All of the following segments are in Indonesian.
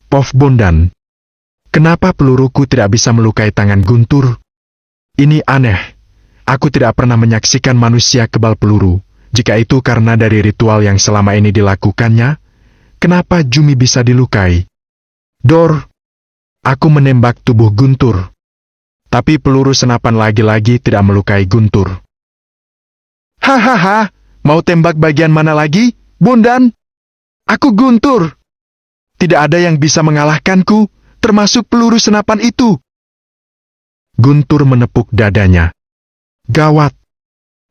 Pof Bondan. Kenapa peluruku tidak bisa melukai tangan Guntur? Ini aneh. Aku tidak pernah menyaksikan manusia kebal peluru. Jika itu karena dari ritual yang selama ini dilakukannya, kenapa Jumi bisa dilukai? Dor. Aku menembak tubuh Guntur. Tapi peluru senapan lagi-lagi tidak melukai Guntur. Hahaha, mau tembak bagian mana lagi, Bondan? Aku Guntur. Tidak ada yang bisa mengalahkanku, termasuk peluru senapan itu. Guntur menepuk dadanya. Gawat.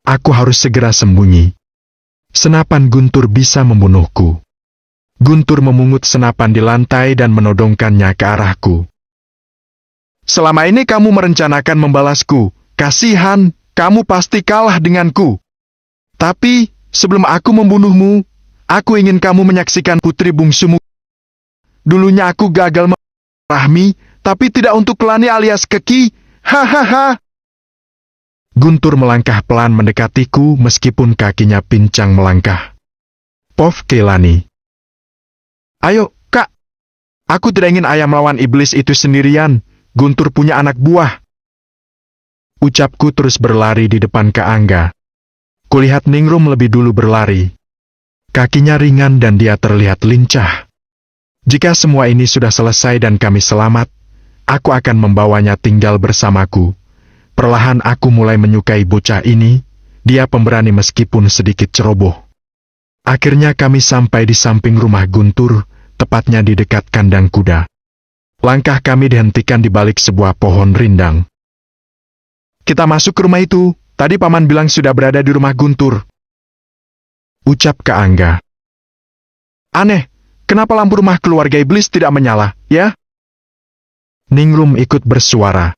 Aku harus segera sembunyi. Senapan Guntur bisa membunuhku. Guntur memungut senapan di lantai dan menodongkannya ke arahku. Selama ini kamu merencanakan membalasku. Kasihan, kamu pasti kalah denganku. Tapi, sebelum aku membunuhmu, aku ingin kamu menyaksikan putri bungsumu. Dulunya aku gagal merahmi, tapi tidak untuk Kelani alias Keki. Hahaha. Guntur melangkah pelan mendekatiku meskipun kakinya pincang melangkah. Pof Kelani. Ayo, Kak. Aku tidak ingin ayah melawan iblis itu sendirian. Guntur punya anak buah. Ucapku terus berlari di depan Kak Angga. Kulihat Ningrum lebih dulu berlari. Kakinya ringan dan dia terlihat lincah. Jika semua ini sudah selesai dan kami selamat, aku akan membawanya tinggal bersamaku. Perlahan aku mulai menyukai bocah ini, dia pemberani meskipun sedikit ceroboh. Akhirnya kami sampai di samping rumah Guntur, tepatnya di dekat kandang kuda. Langkah kami dihentikan di balik sebuah pohon rindang. Kita masuk ke rumah itu, tadi Paman bilang sudah berada di rumah Guntur. Ucap Kak Angga. Aneh, kenapa lampu rumah keluarga iblis tidak menyala, ya? Ningrum ikut bersuara.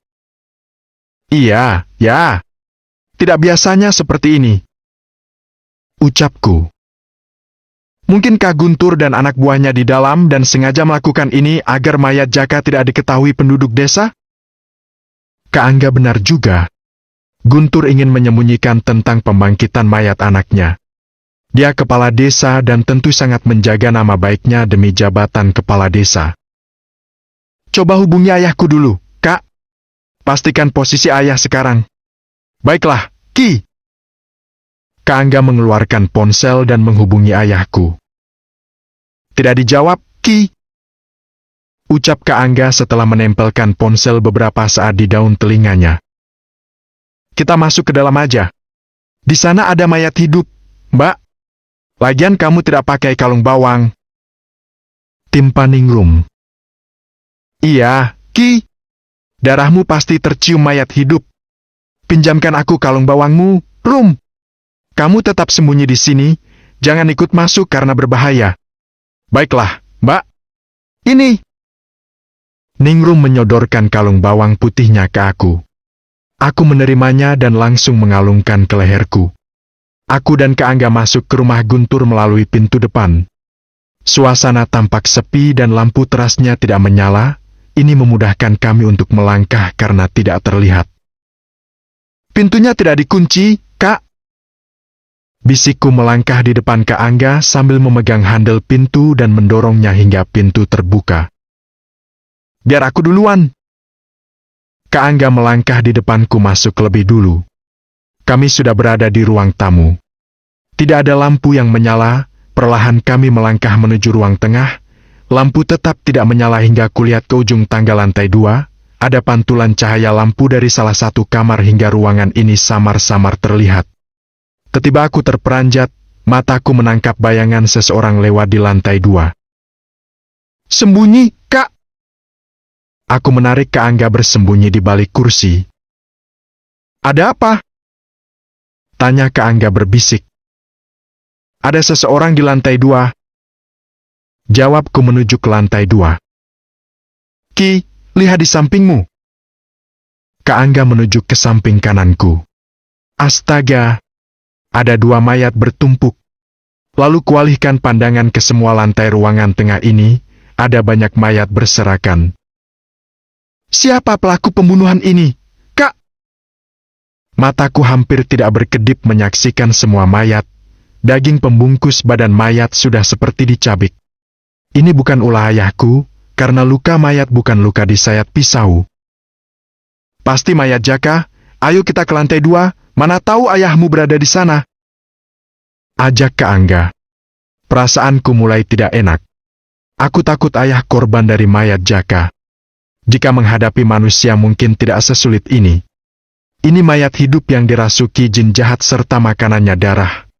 Iya, ya. Tidak biasanya seperti ini. Ucapku. Mungkinkah Guntur dan anak buahnya di dalam dan sengaja melakukan ini agar mayat Jaka tidak diketahui penduduk desa? Kak Angga benar juga. Guntur ingin menyembunyikan tentang pembangkitan mayat anaknya. Dia kepala desa dan tentu sangat menjaga nama baiknya demi jabatan kepala desa. Coba hubungi ayahku dulu, Kak. Pastikan posisi ayah sekarang. Baiklah, Ki. Kak Angga mengeluarkan ponsel dan menghubungi ayahku. Tidak dijawab, Ki. Ucap Kak Angga setelah menempelkan ponsel beberapa saat di daun telinganya. Kita masuk ke dalam aja. Di sana ada mayat hidup, Mbak. Lagian kamu tidak pakai kalung bawang. Timpa Ningrum. Iya, Ki. Darahmu pasti tercium mayat hidup. Pinjamkan aku kalung bawangmu, Rum. Kamu tetap sembunyi di sini, jangan ikut masuk karena berbahaya. Baiklah, Mbak. Ini. Ningrum menyodorkan kalung bawang putihnya ke aku. Aku menerimanya dan langsung mengalungkan ke leherku. Aku dan Kak Angga masuk ke rumah Guntur melalui pintu depan. Suasana tampak sepi dan lampu terasnya tidak menyala. Ini memudahkan kami untuk melangkah karena tidak terlihat. Pintunya tidak dikunci, Kak. Bisikku melangkah di depan Kak Angga sambil memegang handle pintu dan mendorongnya hingga pintu terbuka. Biar aku duluan. Kak Angga melangkah di depanku masuk lebih dulu. Kami sudah berada di ruang tamu. Tidak ada lampu yang menyala, perlahan kami melangkah menuju ruang tengah. Lampu tetap tidak menyala hingga kulihat ke ujung tangga lantai 2. Ada pantulan cahaya lampu dari salah satu kamar hingga ruangan ini samar-samar terlihat. Tiba-tiba aku terperanjat, mataku menangkap bayangan seseorang lewat di lantai 2. Sembunyi, Kak! Aku menarik Kak Angga bersembunyi di balik kursi. Ada apa? Tanya Kak Angga berbisik. Ada seseorang di lantai 2. Jawabku menuju ke lantai 2. Ki, lihat di sampingmu. Kak Angga menuju ke samping kananku. Astaga! Ada 2 mayat bertumpuk. Lalu kualihkan pandangan ke semua lantai ruangan tengah ini, ada banyak mayat berserakan. Siapa pelaku pembunuhan ini, Kak? Mataku hampir tidak berkedip menyaksikan semua mayat. Daging pembungkus badan mayat sudah seperti dicabik. Ini bukan ulah ayahku, karena luka mayat bukan luka disayat pisau. Pasti mayat Jaka, ayo kita ke lantai 2, mana tahu ayahmu berada di sana. Ajak Kak Angga. Perasaanku mulai tidak enak. Aku takut ayah korban dari mayat Jaka. Jika menghadapi manusia mungkin tidak sesulit ini. Ini mayat hidup yang dirasuki jin jahat serta makanannya darah.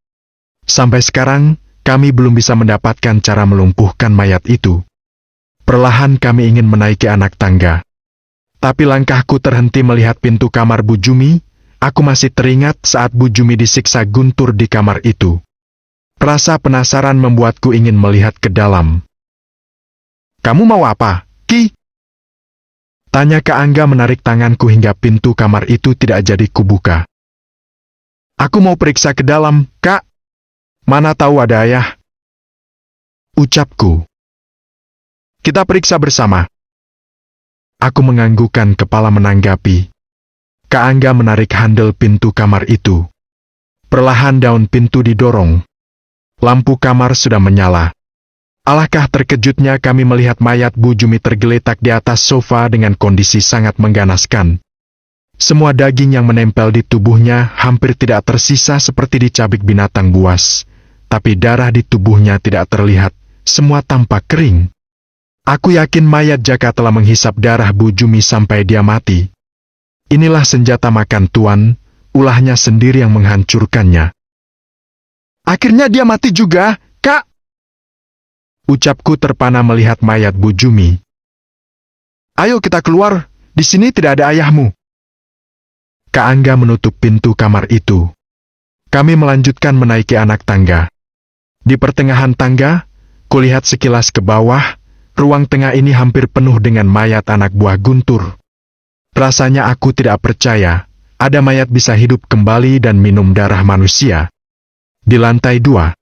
Sampai sekarang, kami belum bisa mendapatkan cara melumpuhkan mayat itu. Perlahan kami ingin menaiki anak tangga. Tapi langkahku terhenti melihat pintu kamar Bu Jumi. Aku masih teringat saat Bu Jumi disiksa Guntur di kamar itu. Rasa penasaran membuatku ingin melihat ke dalam. Kamu mau apa, Ki? Tanya Kak Angga menarik tanganku hingga pintu kamar itu tidak jadi kubuka. Aku mau periksa ke dalam, Kak. Mana tahu ada ayah. Ucapku. Kita periksa bersama. Aku menganggukkan kepala menanggapi. Kak Angga menarik handle pintu kamar itu. Perlahan daun pintu didorong. Lampu kamar sudah menyala. Alangkah terkejutnya kami melihat mayat Bu Jumi tergeletak di atas sofa dengan kondisi sangat mengganaskan. Semua daging yang menempel di tubuhnya hampir tidak tersisa seperti dicabik binatang buas. Tapi darah di tubuhnya tidak terlihat, semua tampak kering. Aku yakin mayat Jaka telah menghisap darah Bu Jumi sampai dia mati. Inilah senjata makan tuan, ulahnya sendiri yang menghancurkannya. Akhirnya dia mati juga, Kak. Ucapku terpana melihat mayat Bu Jumi. Ayo kita keluar, di sini tidak ada ayahmu. Kak Angga menutup pintu kamar itu. Kami melanjutkan menaiki anak tangga. Di pertengahan tangga, kulihat sekilas ke bawah, ruang tengah ini hampir penuh dengan mayat anak buah Guntur. Rasanya aku tidak percaya, ada mayat bisa hidup kembali dan minum darah manusia. Di lantai 2.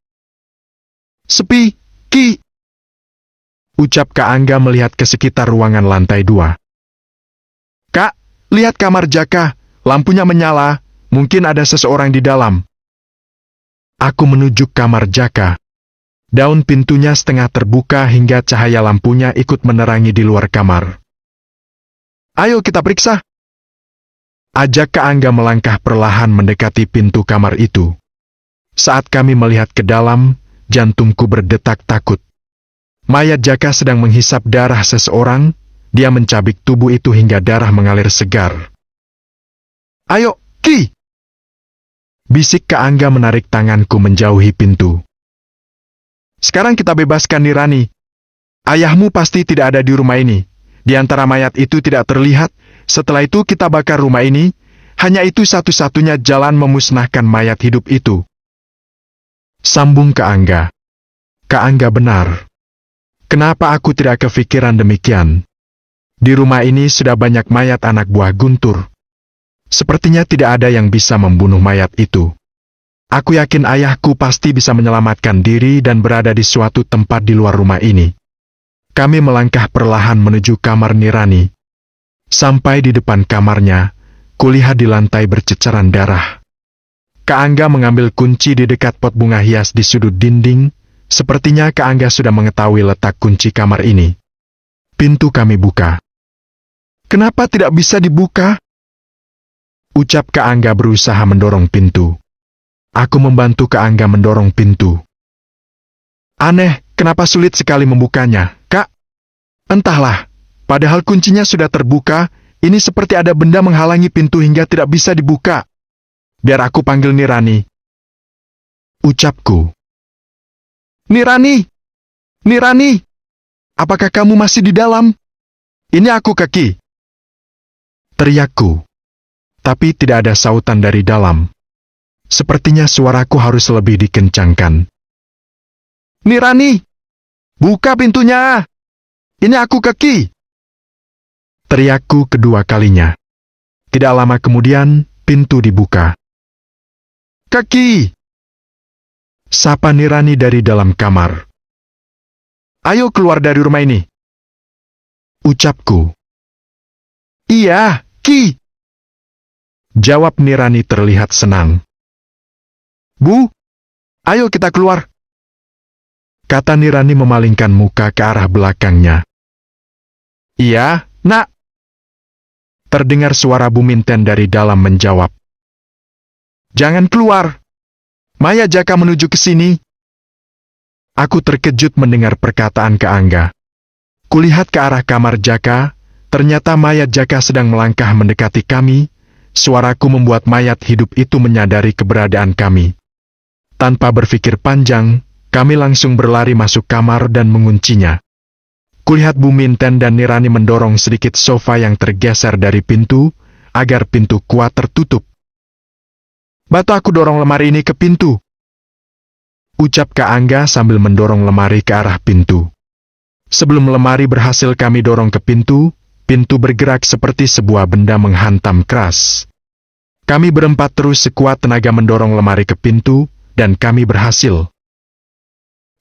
Sepi, Ki. Ucap Kak Angga melihat ke sekitar ruangan lantai 2. Kak, lihat kamar Jaka, lampunya menyala, mungkin ada seseorang di dalam. Aku menuju kamar Jaka. Daun pintunya setengah terbuka hingga cahaya lampunya ikut menerangi di luar kamar. Ayo kita periksa. Ajak Kak Angga melangkah perlahan mendekati pintu kamar itu. Saat kami melihat ke dalam, jantungku berdetak takut. Mayat Jaka sedang menghisap darah seseorang, dia mencabik tubuh itu hingga darah mengalir segar. Ayo, Ki! Bisik Kak Angga menarik tanganku menjauhi pintu. Sekarang kita bebaskan Nirani. Ayahmu pasti tidak ada di rumah ini. Di antara mayat itu tidak terlihat, setelah itu kita bakar rumah ini, hanya itu satu-satunya jalan memusnahkan mayat hidup itu. Sambung Kak Angga. Kak Angga benar. Kenapa aku tidak kepikiran demikian? Di rumah ini sudah banyak mayat anak buah Guntur. Sepertinya tidak ada yang bisa membunuh mayat itu. Aku yakin ayahku pasti bisa menyelamatkan diri dan berada di suatu tempat di luar rumah ini. Kami melangkah perlahan menuju kamar Nirani. Sampai di depan kamarnya, kulihat di lantai berceceran darah. Kak Angga mengambil kunci di dekat pot bunga hias di sudut dinding. Sepertinya Kak Angga sudah mengetahui letak kunci kamar ini. Pintu kami buka. Kenapa tidak bisa dibuka? Ucap Kak Angga berusaha mendorong pintu. Aku membantu Kak Angga mendorong pintu. Aneh, kenapa sulit sekali membukanya, Kak? Entahlah, padahal kuncinya sudah terbuka, ini seperti ada benda menghalangi pintu hingga tidak bisa dibuka. Biar aku panggil Nirani. Ucapku. Nirani! Nirani! Apakah kamu masih di dalam? Ini aku, Kaki. Teriakku. Tapi tidak ada sautan dari dalam. Sepertinya suaraku harus lebih dikencangkan. Nirani! Buka pintunya! Ini aku, Kaki. Teriakku kedua kalinya. Tidak lama kemudian, pintu dibuka. Kaki! Sapa Nirani dari dalam kamar. Ayo keluar dari rumah ini. Ucapku. Iya, Ki. Jawab Nirani terlihat senang. Bu, ayo kita keluar. Kata Nirani memalingkan muka ke arah belakangnya. Iya, Nak. Terdengar suara Bu Minten dari dalam menjawab. Jangan keluar. Maya Jaka menuju ke sini. Aku terkejut mendengar perkataan Kak Angga. Kulihat ke arah kamar Jaka, ternyata mayat Jaka sedang melangkah mendekati kami. Suaraku membuat mayat hidup itu menyadari keberadaan kami. Tanpa berpikir panjang, kami langsung berlari masuk kamar dan menguncinya. Kulihat Bu Minten dan Nirani mendorong sedikit sofa yang tergeser dari pintu, agar pintu kuat tertutup. Bantu aku dorong lemari ini ke pintu, ucap Kak Angga sambil mendorong lemari ke arah pintu. Sebelum lemari berhasil kami dorong ke pintu, pintu bergerak seperti sebuah benda menghantam keras. Kami berempat terus sekuat tenaga mendorong lemari ke pintu, dan kami berhasil.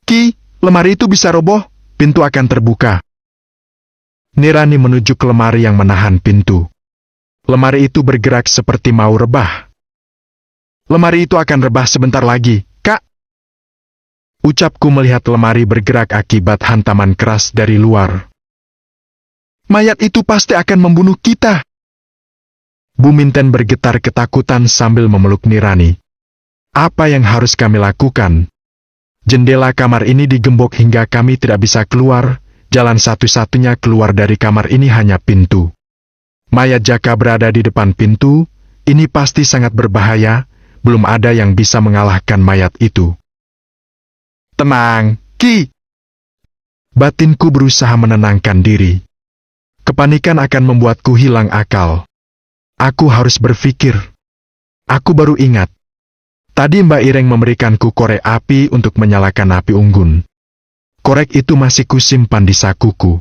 Ki, lemari itu bisa roboh. Pintu akan terbuka. Nirani menuju ke lemari yang menahan pintu. Lemari itu bergerak seperti mau rebah. Lemari itu akan rebah sebentar lagi, Kak. Ucapku melihat lemari bergerak akibat hantaman keras dari luar. Mayat itu pasti akan membunuh kita. Bu Minten bergetar ketakutan sambil memeluk Nirani. Apa yang harus kami lakukan? Jendela kamar ini digembok hingga kami tidak bisa keluar, jalan satu-satunya keluar dari kamar ini hanya pintu. Mayat Jaka berada di depan pintu, ini pasti sangat berbahaya, belum ada yang bisa mengalahkan mayat itu. Tenang, Ki. Batinku berusaha menenangkan diri. Kepanikan akan membuatku hilang akal. Aku harus berpikir. Aku baru ingat. Tadi Mbak Ireng memberikanku korek api untuk menyalakan api unggun. Korek itu masih kusimpan di sakuku.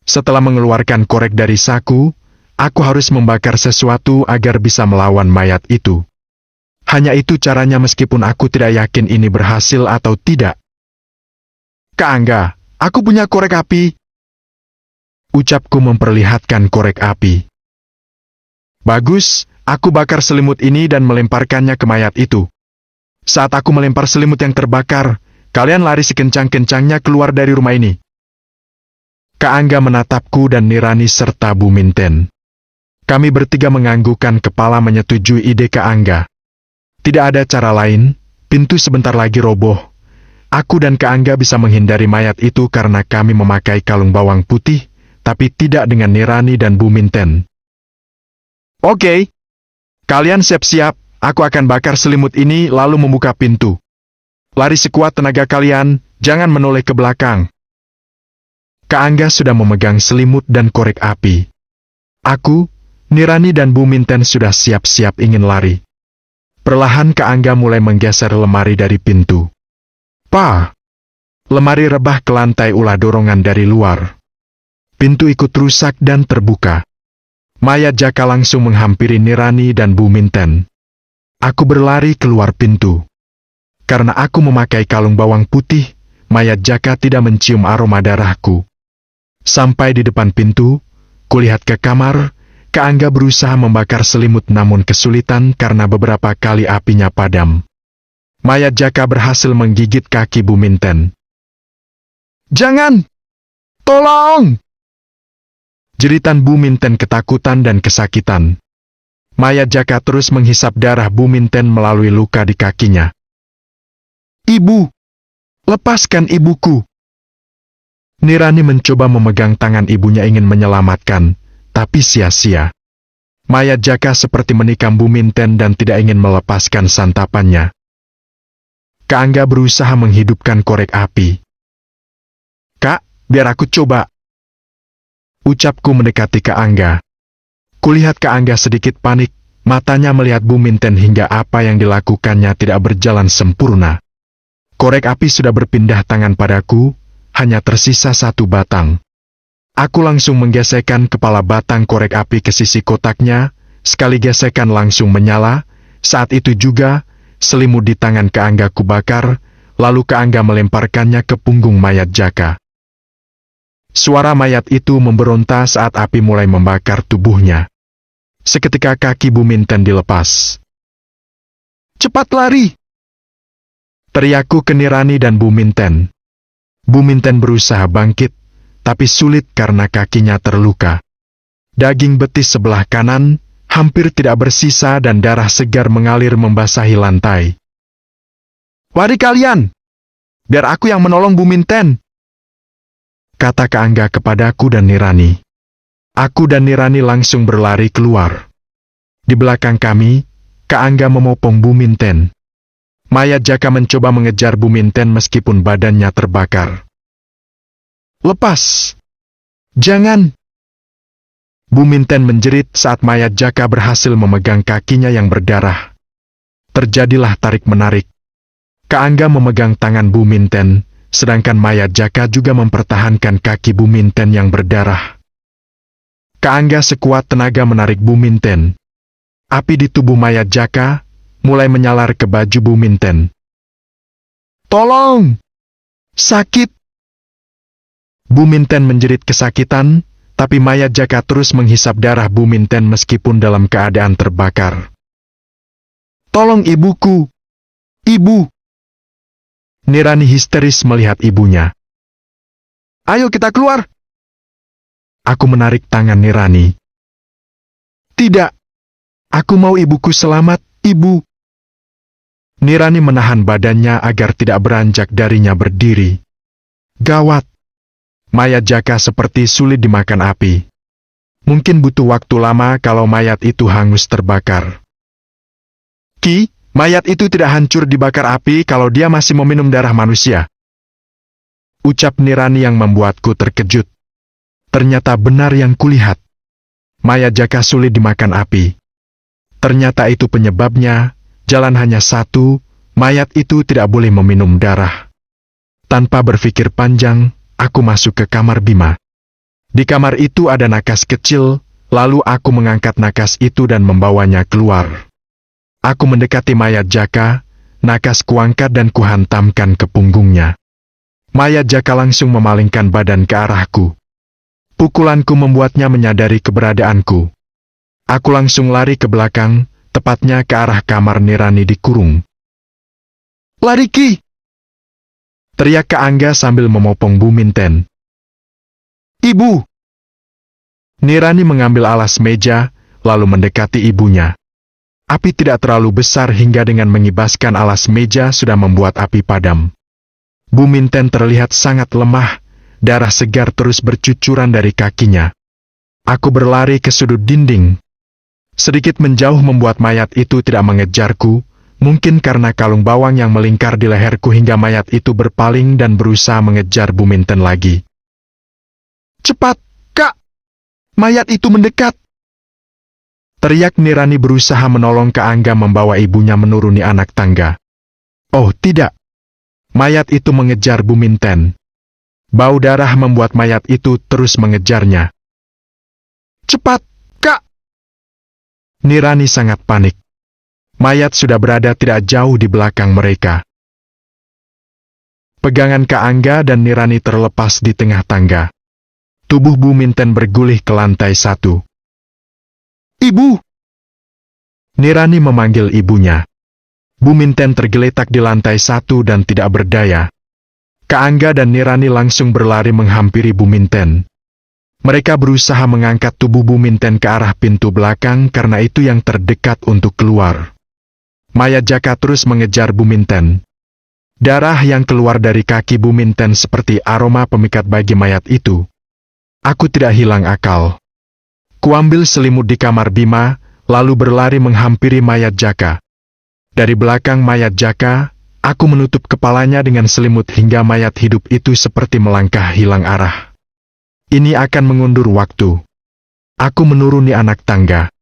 Setelah mengeluarkan korek dari saku, aku harus membakar sesuatu agar bisa melawan mayat itu. Hanya itu caranya meskipun aku tidak yakin ini berhasil atau tidak. Kak Angga, aku punya korek api. Ucapku memperlihatkan korek api. Bagus. Aku bakar selimut ini dan melemparkannya ke mayat itu. Saat aku melempar selimut yang terbakar, kalian lari sekencang-kencangnya keluar dari rumah ini. Kak Angga menatapku dan Nirani serta Bu Minten. Kami bertiga menganggukkan kepala menyetujui ide Kak Angga. Tidak ada cara lain, pintu sebentar lagi roboh. Aku dan Kak Angga bisa menghindari mayat itu karena kami memakai kalung bawang putih, tapi tidak dengan Nirani dan Bu Minten. Oke. Kalian siap-siap, aku akan bakar selimut ini lalu membuka pintu. Lari sekuat tenaga kalian, jangan menoleh ke belakang. Kak Angga sudah memegang selimut dan korek api. Aku, Nirani dan Bu Minten sudah siap-siap ingin lari. Perlahan Kak Angga mulai menggeser lemari dari pintu. Pah! Lemari rebah ke lantai ulah dorongan dari luar. Pintu ikut rusak dan terbuka. Mayat Jaka langsung menghampiri Nirani dan Bu Minten. Aku berlari keluar pintu. Karena aku memakai kalung bawang putih, mayat Jaka tidak mencium aroma darahku. Sampai di depan pintu, kulihat ke kamar, Kak Angga berusaha membakar selimut namun kesulitan karena beberapa kali apinya padam. Mayat Jaka berhasil menggigit kaki Bu Minten. Jangan! Tolong! Jeritan Bu Minten ketakutan dan kesakitan. Mayat Jaka terus menghisap darah Bu Minten melalui luka di kakinya. Ibu! Lepaskan ibuku! Nirani mencoba memegang tangan ibunya ingin menyelamatkan, tapi sia-sia. Mayat Jaka seperti menikam Bu Minten dan tidak ingin melepaskan santapannya. Kak Angga berusaha menghidupkan korek api. Kak, biar aku coba. Ucapku mendekati Kak Angga. Kulihat Kak Angga sedikit panik, matanya melihat Bu Minten hingga apa yang dilakukannya tidak berjalan sempurna. Korek api sudah berpindah tangan padaku, hanya tersisa satu batang. Aku langsung menggesekkan kepala batang korek api ke sisi kotaknya, sekali gesekan langsung menyala, saat itu juga, selimut di tangan Kak Angga kubakar, lalu Kak Angga melemparkannya ke punggung mayat Jaka. Suara mayat itu memberonta saat api mulai membakar tubuhnya. Seketika kaki Bu Minten dilepas. Cepat lari! Teriakku ke Nirani dan Bu Minten. Bu Minten berusaha bangkit, tapi sulit karena kakinya terluka. Daging betis sebelah kanan hampir tidak bersisa dan darah segar mengalir membasahi lantai. "Lari kalian! Biar aku yang menolong Bu Minten," kata Kak Angga kepadaku dan Nirani. Aku dan Nirani langsung berlari keluar. Di belakang kami, Kak Angga memopong Bu Minten. Mayat Jaka mencoba mengejar Bu Minten meskipun badannya terbakar. "Lepas! Jangan!" Bu Minten menjerit saat mayat Jaka berhasil memegang kakinya yang berdarah. Terjadilah tarik-menarik. Kak Angga memegang tangan Bu Minten, sedangkan mayat Jaka juga mempertahankan kaki Bu Minten yang berdarah. Kak Angga sekuat tenaga menarik Bu Minten. Api di tubuh mayat Jaka mulai menyalar ke baju Bu Minten. "Tolong! Sakit!" Bu Minten menjerit kesakitan, tapi mayat Jaka terus menghisap darah Bu Minten meskipun dalam keadaan terbakar. "Tolong ibuku! Ibu!" Nirani histeris melihat ibunya. "Ayo kita keluar!" Aku menarik tangan Nirani. "Tidak! Aku mau ibuku selamat, Ibu!" Nirani menahan badannya agar tidak beranjak darinya berdiri. Gawat! Mayat Jaka seperti sulit dimakan api. Mungkin butuh waktu lama kalau mayat itu hangus terbakar. "Ki, mayat itu tidak hancur dibakar api kalau dia masih meminum darah manusia," ucap Nirani yang membuatku terkejut. Ternyata benar yang kulihat. Mayat Jaka sulit dimakan api. Ternyata itu penyebabnya. Jalan hanya satu, mayat itu tidak boleh meminum darah. Tanpa berpikir panjang, aku masuk ke kamar Bima. Di kamar itu ada nakas kecil, lalu aku mengangkat nakas itu dan membawanya keluar. Aku mendekati mayat Jaka, nakas kuangkat dan kuhantamkan ke punggungnya. Mayat Jaka langsung memalingkan badan ke arahku. Pukulanku membuatnya menyadari keberadaanku. Aku langsung lari ke belakang, tepatnya ke arah kamar Nirani dikurung. "Lari Ki!" teriak Kak Angga sambil memopong Bu Minten. "Ibu!" Nirani mengambil alas meja, lalu mendekati ibunya. Api tidak terlalu besar hingga dengan mengibaskan alas meja sudah membuat api padam. Bu Minten terlihat sangat lemah, darah segar terus bercucuran dari kakinya. Aku berlari ke sudut dinding. Sedikit menjauh membuat mayat itu tidak mengejarku, mungkin karena kalung bawang yang melingkar di leherku hingga mayat itu berpaling dan berusaha mengejar Bu Minten lagi. "Cepat, Kak! Mayat itu mendekat!" teriak Nirani berusaha menolong Kak Angga membawa ibunya menuruni anak tangga. Oh tidak! Mayat itu mengejar Bu Minten. Bau darah membuat mayat itu terus mengejarnya. "Cepat, Kak!" Nirani sangat panik. Mayat sudah berada tidak jauh di belakang mereka. Pegangan Kak Angga dan Nirani terlepas di tengah tangga. Tubuh Bu Minten bergulih ke lantai 1. "Ibu!" Nirani memanggil ibunya. Bu Minten tergeletak di lantai 1 dan tidak berdaya. Kak Angga dan Nirani langsung berlari menghampiri Bu Minten. Mereka berusaha mengangkat tubuh Bu Minten ke arah pintu belakang karena itu yang terdekat untuk keluar. Mayat Jaka terus mengejar Bu Minten. Darah yang keluar dari kaki Bu Minten seperti aroma pemikat bagi mayat itu. Aku tidak hilang akal. Kuambil selimut di kamar Bima, lalu berlari menghampiri mayat Jaka. Dari belakang mayat Jaka, aku menutup kepalanya dengan selimut hingga mayat hidup itu seperti melangkah hilang arah. Ini akan mengundur waktu. Aku menuruni anak tangga.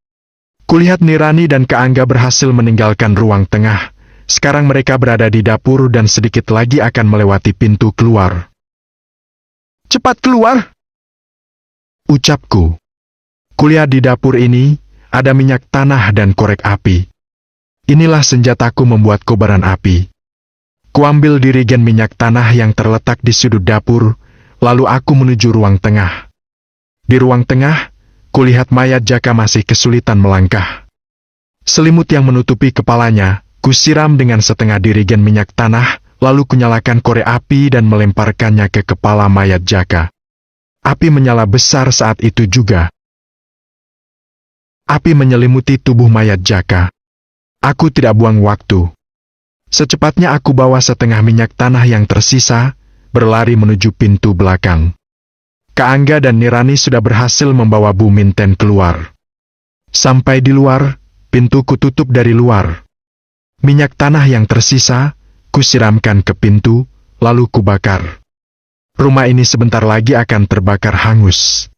Kulihat Nirani dan Kak Angga berhasil meninggalkan ruang tengah. Sekarang mereka berada di dapur dan sedikit lagi akan melewati pintu keluar. "Cepat keluar!" ucapku. Kulihat di dapur ini, ada minyak tanah dan korek api. Inilah senjataku membuat kobaran api. Kuambil dirigen minyak tanah yang terletak di sudut dapur, lalu aku menuju ruang tengah. Di ruang tengah, kulihat mayat Jaka masih kesulitan melangkah. Selimut yang menutupi kepalanya, kusiram dengan setengah dirigen minyak tanah, lalu kunyalakan korek api dan melemparkannya ke kepala mayat Jaka. Api menyala besar saat itu juga. Api menyelimuti tubuh mayat Jaka. Aku tidak buang waktu. Secepatnya aku bawa setengah minyak tanah yang tersisa, berlari menuju pintu belakang. Kak Angga dan Nirani sudah berhasil membawa Bu Minten keluar. Sampai di luar, pintu kututup dari luar. Minyak tanah yang tersisa, kusiramkan ke pintu, lalu kubakar. Rumah ini sebentar lagi akan terbakar hangus.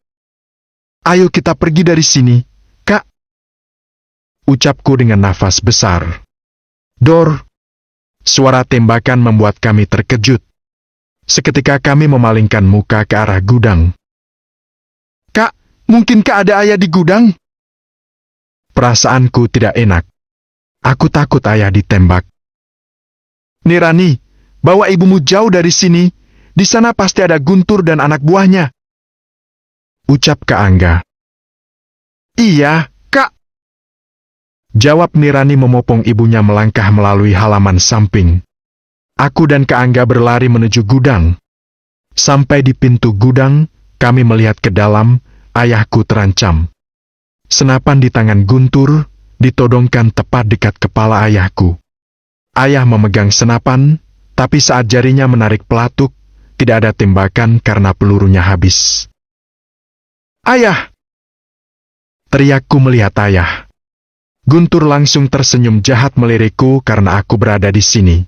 Ayo kita pergi dari sini, Kak. Ucapku dengan nafas besar. Dor. Suara tembakan membuat kami terkejut. Seketika kami memalingkan muka ke arah gudang. Kak, mungkinkah ada ayah di gudang? Perasaanku tidak enak. Aku takut ayah ditembak. Nirani, bawa ibumu jauh dari sini. Di sana pasti ada Guntur dan anak buahnya. Ucap Kak Angga. Iya, Kak. Jawab Nirani memopong ibunya melangkah melalui halaman samping. Aku dan Kak Angga berlari menuju gudang. Sampai di pintu gudang, kami melihat ke dalam, ayahku terancam. Senapan di tangan Guntur, ditodongkan tepat dekat kepala ayahku. Ayah memegang senapan, tapi saat jarinya menarik pelatuk, tidak ada tembakan karena pelurunya habis. Ayah! Teriakku melihat ayah. Guntur langsung tersenyum jahat melirikku karena aku berada di sini.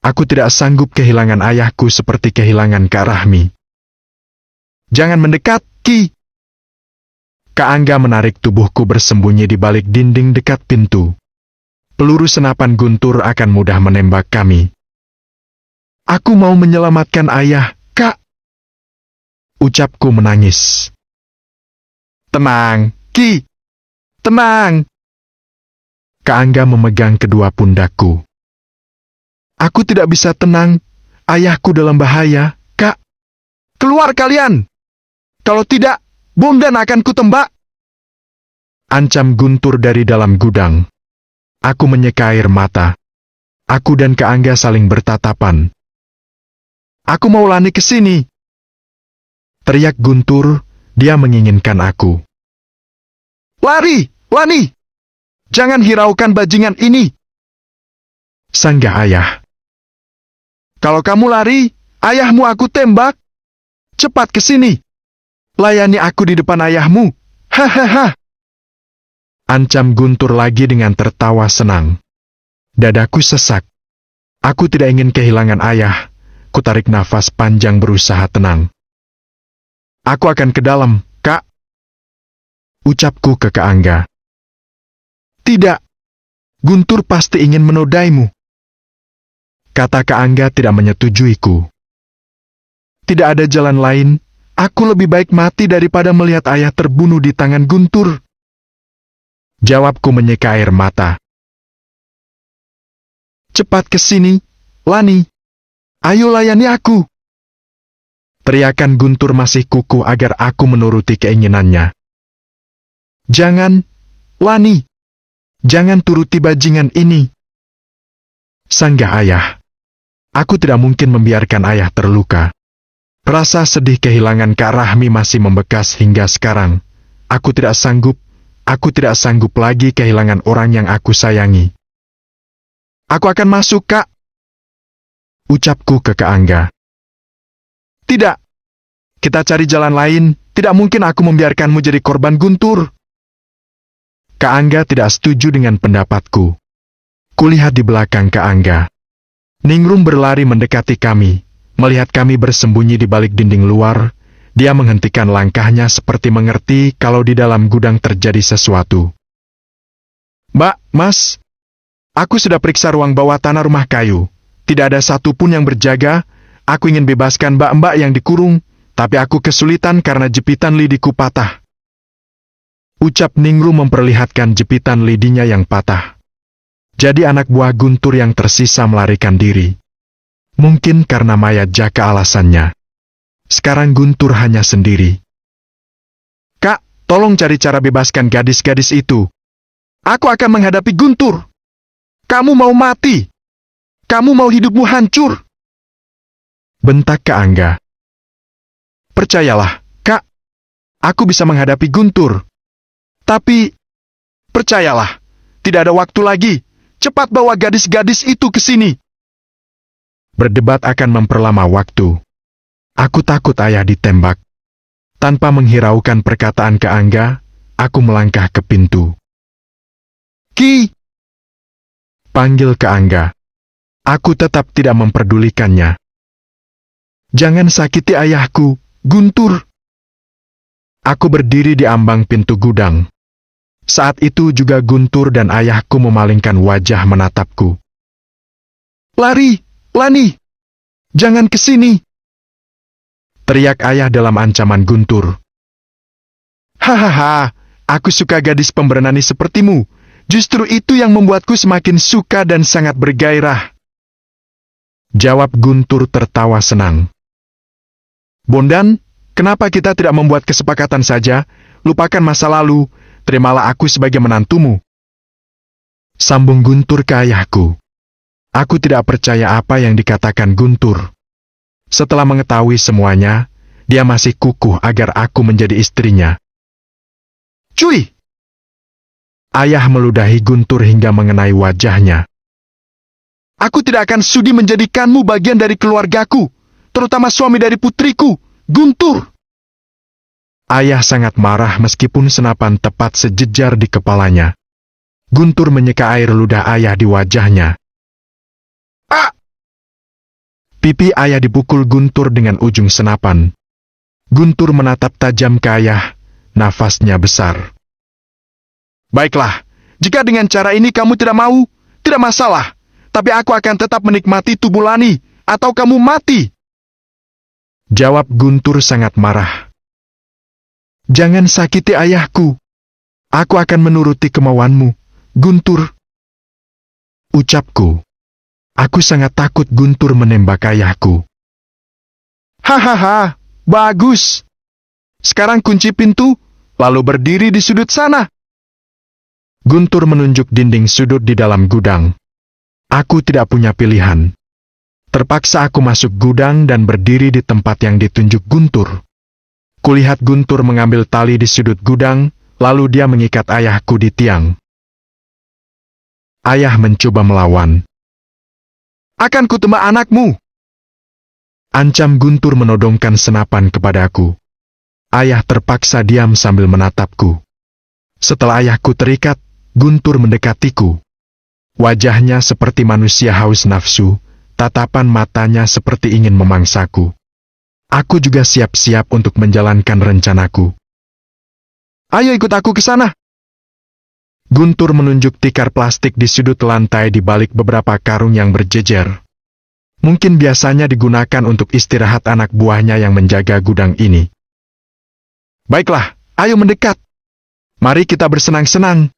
Aku tidak sanggup kehilangan ayahku seperti kehilangan Kak Rahmi. Jangan mendekat, Ki! Kak Angga menarik tubuhku bersembunyi di balik dinding dekat pintu. Peluru senapan Guntur akan mudah menembak kami. Aku mau menyelamatkan ayah, Kak. Ucapku menangis. Tenang, Ki. Tenang. Kak Angga memegang kedua pundakku. Aku tidak bisa tenang. Ayahku dalam bahaya, Kak. Keluar kalian. Kalau tidak, Bondan akan kutembak. Ancam Guntur dari dalam gudang. Aku menyeka air mata. Aku dan Kak Angga saling bertatapan. Aku mau lani ke sini. Teriak Guntur, dia menginginkan aku. Lari, Lani! Jangan hiraukan bajingan ini. Sanggah ayah. Kalau kamu lari, ayahmu aku tembak. Cepat ke sini. Layani aku di depan ayahmu. Hahaha. Ancam Guntur lagi dengan tertawa senang. Dadaku sesak. Aku tidak ingin kehilangan ayah. Kutarik nafas panjang berusaha tenang. Aku akan ke dalam, Kak. Ucapku ke Kak Angga. Tidak. Guntur pasti ingin menodaimu. Kata Kak Angga tidak menyetujuiku. Tidak ada jalan lain. Aku lebih baik mati daripada melihat ayah terbunuh di tangan Guntur. Jawabku menyeka air mata. Cepat ke sini, Lani. Ayo layani aku. Teriakan Guntur masih kukuh agar aku menuruti keinginannya. Jangan, Lani. Jangan turuti bajingan ini. Sanggah ayah. Aku tidak mungkin membiarkan ayah terluka. Rasa sedih kehilangan Kak Rahmi masih membekas hingga sekarang. Aku tidak sanggup lagi kehilangan orang yang aku sayangi. Aku akan masuk, Kak. Ucapku ke Kak Angga. Tidak. Kita cari jalan lain. Tidak mungkin aku membiarkanmu jadi korban Guntur. Kak Angga tidak setuju dengan pendapatku. Kulihat di belakang Kak Angga. Ningrum berlari mendekati kami. Melihat kami bersembunyi di balik dinding luar, dia menghentikan langkahnya seperti mengerti kalau di dalam gudang terjadi sesuatu. Mbak, Mas, aku sudah periksa ruang bawah tanah rumah kayu. Tidak ada satupun yang berjaga. Aku ingin bebaskan mbak-mbak yang dikurung, tapi aku kesulitan karena jepitan lidiku patah. Ucap Ningrum memperlihatkan jepitan lidinya yang patah. Jadi anak buah Guntur yang tersisa melarikan diri. Mungkin karena mayat Jaka alasannya. Sekarang Guntur hanya sendiri. Kak, tolong cari cara bebaskan gadis-gadis itu. Aku akan menghadapi Guntur. Kamu mau mati? Kamu mau hidupmu hancur? Bentak Kak Angga. Percayalah, aku bisa menghadapi Guntur. Tapi, percayalah, tidak ada waktu lagi. Cepat bawa gadis-gadis itu ke sini. Berdebat akan memperlama waktu. Aku takut ayah ditembak. Tanpa menghiraukan perkataan Kak Angga, aku melangkah ke pintu. Ki! Panggil Kak Angga. Aku tetap tidak memperdulikannya. Jangan sakiti ayahku, Guntur. Aku berdiri di ambang pintu gudang. Saat itu juga Guntur dan ayahku memalingkan wajah menatapku. Lari, Lani! Jangan ke sini! Teriak ayah dalam ancaman Guntur. Hahaha, aku suka gadis pemberani sepertimu. Justru itu yang membuatku semakin suka dan sangat bergairah. Jawab Guntur tertawa senang. Bondan, kenapa kita tidak membuat kesepakatan saja? Lupakan masa lalu, terimalah aku sebagai menantumu. Sambung Guntur ke ayahku. Aku tidak percaya apa yang dikatakan Guntur. Setelah mengetahui semuanya, dia masih kukuh agar aku menjadi istrinya. Cuy! Ayah meludahi Guntur hingga mengenai wajahnya. Aku tidak akan sudi menjadikanmu bagian dari keluargaku, terutama suami dari putriku, Guntur. Ayah sangat marah meskipun senapan tepat sejejar di kepalanya. Guntur menyeka air ludah ayah di wajahnya. Ah! Pipi ayah dipukul Guntur dengan ujung senapan. Guntur menatap tajam ke ayah, nafasnya besar. Baiklah, jika dengan cara ini kamu tidak mau, tidak masalah. Tapi aku akan tetap menikmati tubuh Lani, atau kamu mati. Jawab Guntur sangat marah. Jangan sakiti ayahku. Aku akan menuruti kemauanmu, Guntur. Ucapku. Aku sangat takut Guntur menembak ayahku. Hahaha, bagus. Sekarang kunci pintu, lalu berdiri di sudut sana. Guntur menunjuk dinding sudut di dalam gudang. Aku tidak punya pilihan. Terpaksa aku masuk gudang dan berdiri di tempat yang ditunjuk Guntur. Kulihat Guntur mengambil tali di sudut gudang, lalu dia mengikat ayahku di tiang. Ayah mencoba melawan. Akan kutembak anakmu! Ancam Guntur menodongkan senapan kepadaku. Ayah terpaksa diam sambil menatapku. Setelah ayahku terikat, Guntur mendekatiku. Wajahnya seperti manusia haus nafsu, tatapan matanya seperti ingin memangsaku. Aku juga siap-siap untuk menjalankan rencanaku. Ayo ikut aku ke sana. Guntur menunjuk tikar plastik di sudut lantai di balik beberapa karung yang berjejer. Mungkin biasanya digunakan untuk istirahat anak buahnya yang menjaga gudang ini. Baiklah, ayo mendekat. Mari kita bersenang-senang.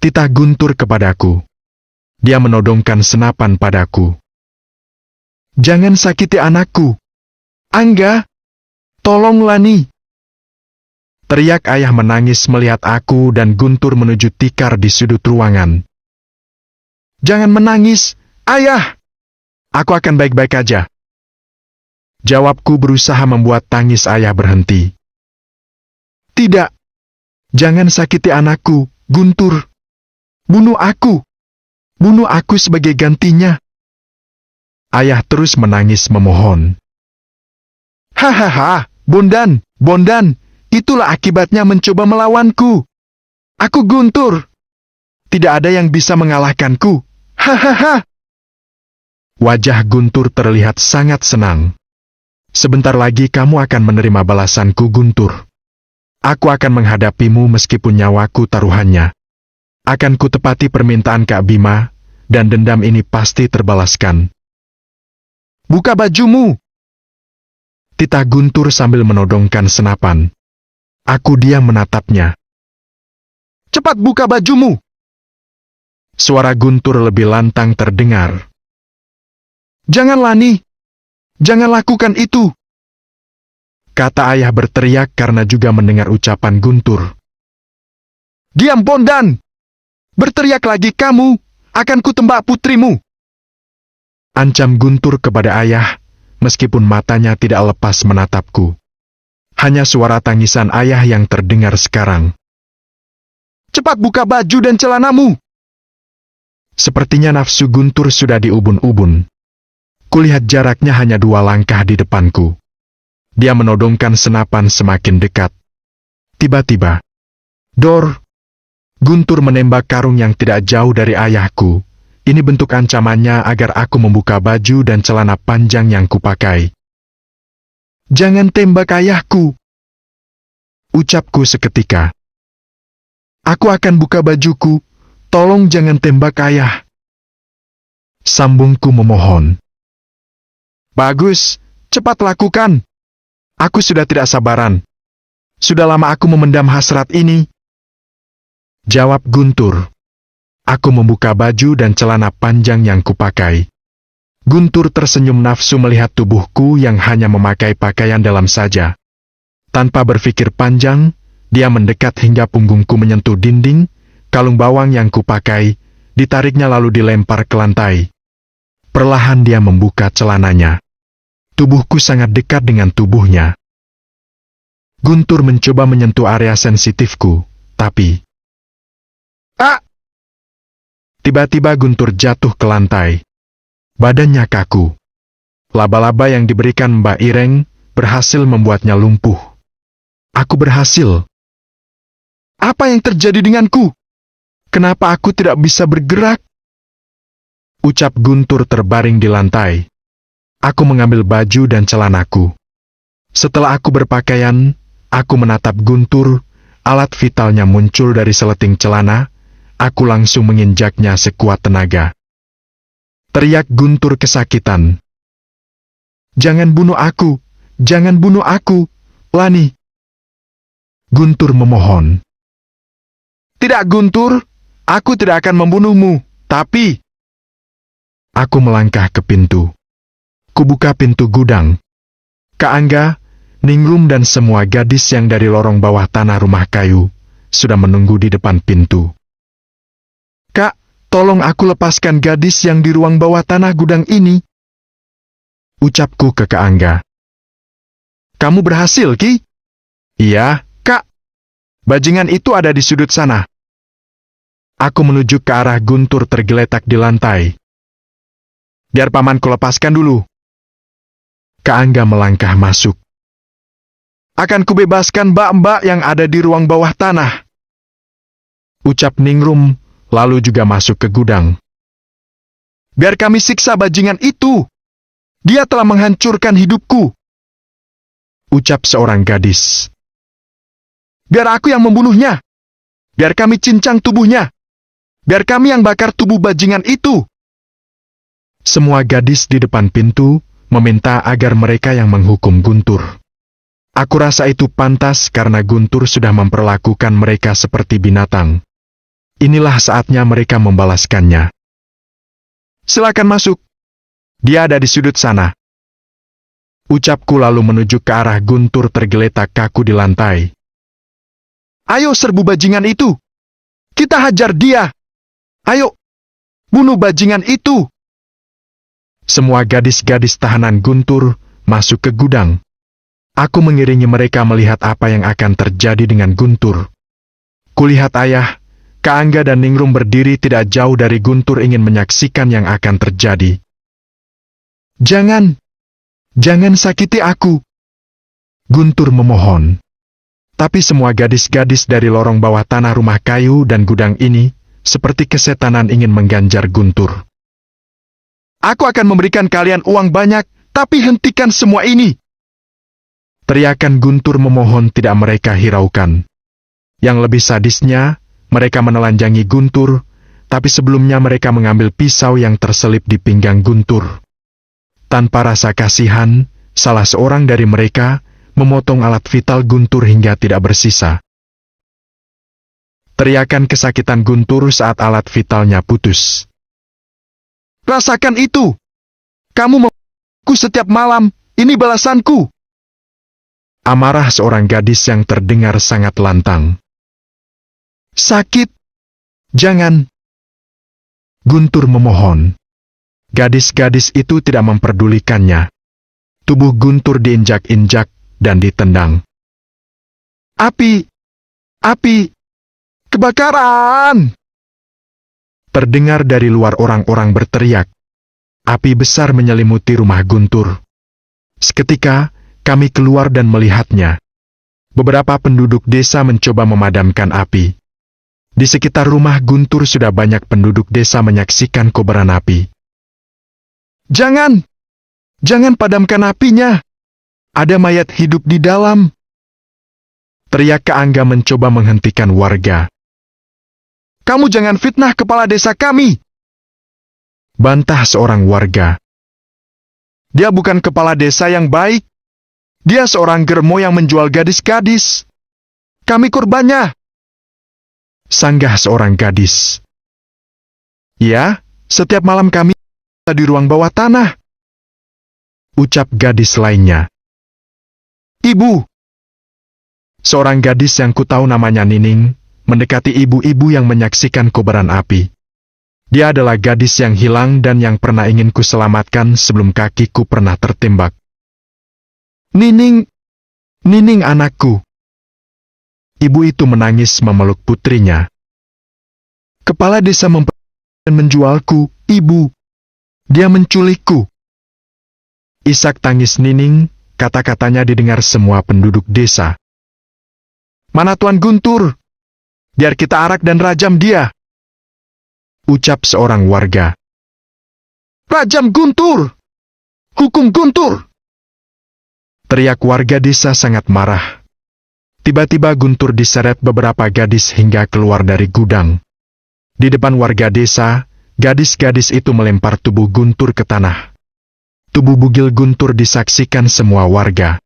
Titah Guntur kepadaku. Dia menodongkan senapan padaku. Jangan sakiti anakku. Angga, tolong Lani. Teriak ayah menangis melihat aku dan Guntur menuju tikar di sudut ruangan. Jangan menangis, ayah. Aku akan baik-baik aja. Jawabku berusaha membuat tangis ayah berhenti. Tidak. Jangan sakiti anakku, Guntur. Bunuh aku. Bunuh aku sebagai gantinya. Ayah terus menangis memohon. Hahaha, Bondan, Bondan, itulah akibatnya mencoba melawanku. Aku Guntur. Tidak ada yang bisa mengalahkanku. Hahaha. Wajah Guntur terlihat sangat senang. Sebentar lagi kamu akan menerima balasanku, Guntur. Aku akan menghadapimu meskipun nyawaku taruhannya. Akan kutepati permintaan Kak Bima, dan dendam ini pasti terbalaskan. Buka bajumu! Titah Guntur sambil menodongkan senapan. Aku diam menatapnya. Cepat buka bajumu! Suara Guntur lebih lantang terdengar. Jangan Lani! Jangan lakukan itu! Kata ayah berteriak karena juga mendengar ucapan Guntur. Diam Bondan! Berteriak lagi kamu, akan kutembak putrimu. Ancam Guntur kepada ayah, meskipun matanya tidak lepas menatapku. Hanya suara tangisan ayah yang terdengar sekarang. "Cepat buka baju dan celanamu!" Sepertinya nafsu Guntur sudah diubun-ubun. Kulihat jaraknya hanya 2 langkah di depanku. Dia menodongkan senapan semakin dekat. Tiba-tiba, dor! Guntur menembak karung yang tidak jauh dari ayahku. Ini bentuk ancamannya agar aku membuka baju dan celana panjang yang kupakai. "Jangan tembak ayahku!" ucapku seketika. "Aku akan buka bajuku. Tolong jangan tembak ayah." Sambungku memohon. "Bagus, cepat lakukan. Aku sudah tidak sabaran. Sudah lama aku memendam hasrat ini." Jawab Guntur. Aku membuka baju dan celana panjang yang kupakai. Guntur tersenyum nafsu melihat tubuhku yang hanya memakai pakaian dalam saja. Tanpa berpikir panjang, dia mendekat hingga punggungku menyentuh dinding. Kalung bawang yang kupakai ditariknya lalu dilempar ke lantai. Perlahan dia membuka celananya. Tubuhku sangat dekat dengan tubuhnya. Guntur mencoba menyentuh area sensitifku, tapi... "Ah!" Tiba-tiba Guntur jatuh ke lantai. Badannya kaku. Laba-laba yang diberikan Mbak Ireng berhasil membuatnya lumpuh. Aku berhasil. Apa yang terjadi denganku? Kenapa aku tidak bisa bergerak? Ucap Guntur terbaring di lantai. Aku mengambil baju dan celanaku. Setelah aku berpakaian, aku menatap Guntur. Alat vitalnya muncul dari seleting celana. Aku langsung menginjaknya sekuat tenaga. Teriak Guntur kesakitan. "Jangan bunuh aku! Jangan bunuh aku! Lani!" Guntur memohon. "Tidak, Guntur! Aku tidak akan membunuhmu, tapi..." Aku melangkah ke pintu. Kubuka pintu gudang. Kak Angga, Ningrum dan semua gadis yang dari lorong bawah tanah rumah kayu sudah menunggu di depan pintu. "Kak, tolong aku lepaskan gadis yang di ruang bawah tanah gudang ini," ucapku ke Kak Angga. "Kamu berhasil, Ki?" "Iya, Kak. Bajingan itu ada di sudut sana." Aku menuju ke arah Guntur tergeletak di lantai. "Biar pamanku lepaskan dulu." Kak Angga melangkah masuk. "Akan kubebaskan mbak-mbak yang ada di ruang bawah tanah," ucap Ningrum, lalu juga masuk ke gudang. "Biar kami siksa bajingan itu. Dia telah menghancurkan hidupku," ucap seorang gadis. "Biar aku yang membunuhnya. Biar kami cincang tubuhnya. Biar kami yang bakar tubuh bajingan itu." Semua gadis di depan pintu meminta agar mereka yang menghukum Guntur. Aku rasa itu pantas karena Guntur sudah memperlakukan mereka seperti binatang. Inilah saatnya mereka membalaskannya. "Silakan masuk. Dia ada di sudut sana," ucapku lalu menuju ke arah Guntur tergeletak kaku di lantai. "Ayo serbu bajingan itu. Kita hajar dia. Ayo, bunuh bajingan itu." Semua gadis-gadis tahanan Guntur masuk ke gudang. Aku mengiringi mereka melihat apa yang akan terjadi dengan Guntur. Kulihat ayah, Kak Angga dan Ningrum berdiri tidak jauh dari Guntur ingin menyaksikan yang akan terjadi. "Jangan! Jangan sakiti aku!" Guntur memohon. Tapi semua gadis-gadis dari lorong bawah tanah rumah kayu dan gudang ini seperti kesetanan ingin mengganjar Guntur. "Aku akan memberikan kalian uang banyak, tapi hentikan semua ini!" Teriakan Guntur memohon tidak mereka hiraukan. Yang lebih sadisnya, mereka menelanjangi Guntur, tapi sebelumnya mereka mengambil pisau yang terselip di pinggang Guntur. Tanpa rasa kasihan, salah seorang dari mereka memotong alat vital Guntur hingga tidak bersisa. Teriakan kesakitan Guntur saat alat vitalnya putus. "Rasakan itu! Kamu membunuhku setiap malam, ini balasanku!" Amarah seorang gadis yang terdengar sangat lantang. "Sakit! Jangan!" Guntur memohon. Gadis-gadis itu tidak memperdulikannya. Tubuh Guntur diinjak-injak dan ditendang. Api! Api! Kebakaran! Terdengar dari luar orang-orang berteriak. Api besar menyelimuti rumah Guntur. Seketika, kami keluar dan melihatnya. Beberapa penduduk desa mencoba memadamkan api. Di sekitar rumah Guntur sudah banyak penduduk desa menyaksikan kobaran api. Jangan! Jangan padamkan apinya! Ada mayat hidup di dalam! Teriak Kak Angga mencoba menghentikan warga. Kamu jangan fitnah kepala desa kami! Bantah seorang warga. Dia bukan kepala desa yang baik. Dia seorang germo yang menjual gadis-gadis. Kami korbannya. Sanggah seorang gadis. Ya, setiap malam kami di ruang bawah tanah. Ucap gadis lainnya. Ibu. Seorang gadis yang ku tahu namanya Nining, mendekati ibu-ibu yang menyaksikan kobaran api. Dia adalah gadis yang hilang dan yang pernah ingin ku selamatkan sebelum kakiku pernah tertembak. Nining, Nining anakku. Ibu itu menangis memeluk putrinya. Kepala desa menjualku, ibu. Dia menculikku. Isak tangis Nining, kata-katanya didengar semua penduduk desa. Mana Tuan Guntur? Biar kita arak dan rajam dia. Ucap seorang warga. Rajam Guntur! Hukum Guntur! Teriak warga desa sangat marah. Tiba-tiba Guntur diseret beberapa gadis hingga keluar dari gudang. Di depan warga desa, gadis-gadis itu melempar tubuh Guntur ke tanah. Tubuh bugil Guntur disaksikan semua warga.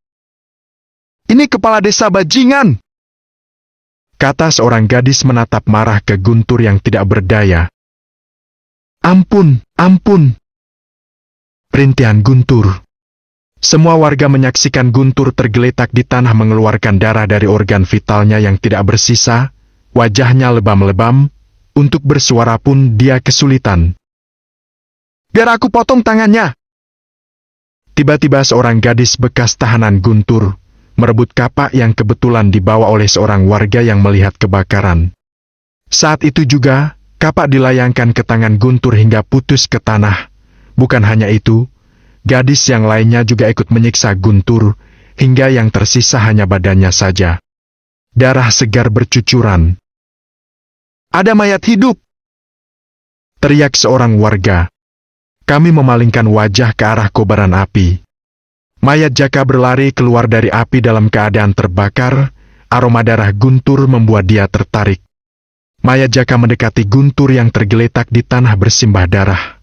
Ini kepala desa bajingan! Kata seorang gadis menatap marah ke Guntur yang tidak berdaya. Ampun, ampun! Rintihan Guntur. Semua warga menyaksikan Guntur tergeletak di tanah mengeluarkan darah dari organ vitalnya yang tidak bersisa, wajahnya lebam-lebam, untuk bersuara pun dia kesulitan. Biar aku potong tangannya! Tiba-tiba seorang gadis bekas tahanan Guntur, merebut kapak yang kebetulan dibawa oleh seorang warga yang melihat kebakaran. Saat itu juga, kapak dilayangkan ke tangan Guntur hingga putus ke tanah. Bukan hanya itu, gadis yang lainnya juga ikut menyiksa Guntur, hingga yang tersisa hanya badannya saja. Darah segar bercucuran. Ada mayat hidup! Teriak seorang warga. Kami memalingkan wajah ke arah kobaran api. Mayat Jaka berlari keluar dari api dalam keadaan terbakar, aroma darah Guntur membuat dia tertarik. Mayat Jaka mendekati Guntur yang tergeletak di tanah bersimbah darah.